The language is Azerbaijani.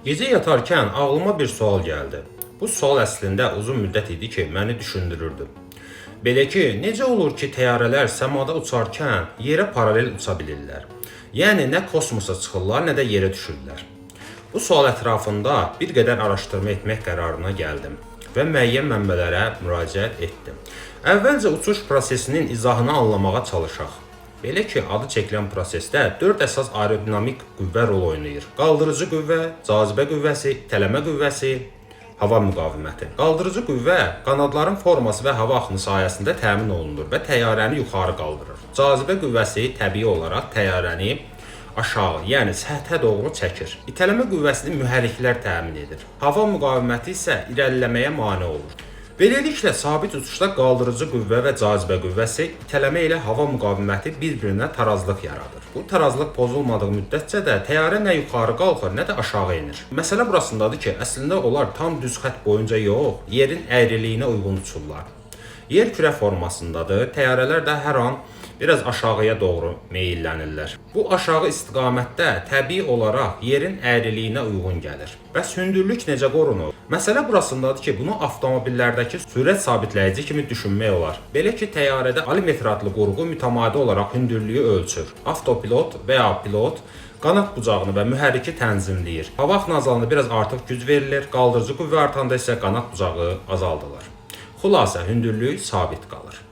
Gecə yatarkən ağlıma bir sual gəldi. Bu sual əslində uzun müddət idi ki, məni düşündürürdü. Belə ki, necə olur ki, təyyarələr səmada uçarkən yerə paralel uça bilirlər? Yəni nə kosmosa çıxırlar, nə də yerə düşürlər. Bu sual ətrafında bir qədər araşdırma etmək qərarına gəldim və müəyyən mənbələrə müraciət etdim. Əvvəlcə uçuş prosesinin izahını anlamağa çalışaq. Belə ki, adı çəkilən prosesdə 4 əsas aerodinamik qüvvə rol oynayır. Qaldırıcı qüvvə, cazibə qüvvəsi, itələmə qüvvəsi, hava müqaviməti. Qaldırıcı qüvvə qanadların forması və hava axını sayəsində təmin olunur və təyyarəni yuxarı qaldırır. Cazibə qüvvəsi təbii olaraq təyyarəni aşağı, yəni səthə doğru çəkir. İtələmə qüvvəsini mühərriklər təmin edir. Hava müqaviməti isə irəliləməyə mane olur. Beləliklə, sabit uçuşda qaldırıcı qüvvə və cazibə qüvvəsi itələmə ilə hava müqaviməti bir-birinə tarazlıq yaradır. Bu tarazlıq pozulmadığı müddətcə də təyyarə nə yuxarı qalxır, nə də aşağı enir. Məsələ burasındadır ki, əslində onlar tam düz xətt boyunca yox, yerin əyriliyinə uyğun uçurlar. Yer kürə formasındadır, təyyarələr də hər an biraz aşağıya doğru meyllənirlər. Bu aşağı istiqamətdə təbii olaraq yerin əyriliyinə uyğun gəlir. Bəs hündürlük necə qorunur? Məsələ burasındadır ki, bunu avtomobillərdəki sürət sabitləyici kimi düşünmək olar. Belə ki, təyyarədə alimetr adlı qurğu mütəmadi olaraq hündürlüyü ölçür. Avtopilot və ya pilot qanad bucağını və mühərriki tənzimləyir. Hava axını azalanda biraz artıq güc verilir, qaldırıcı qüvvə artanda isə qanad bucağı azaldılır. Xülasə, hündürlük sabit qalır.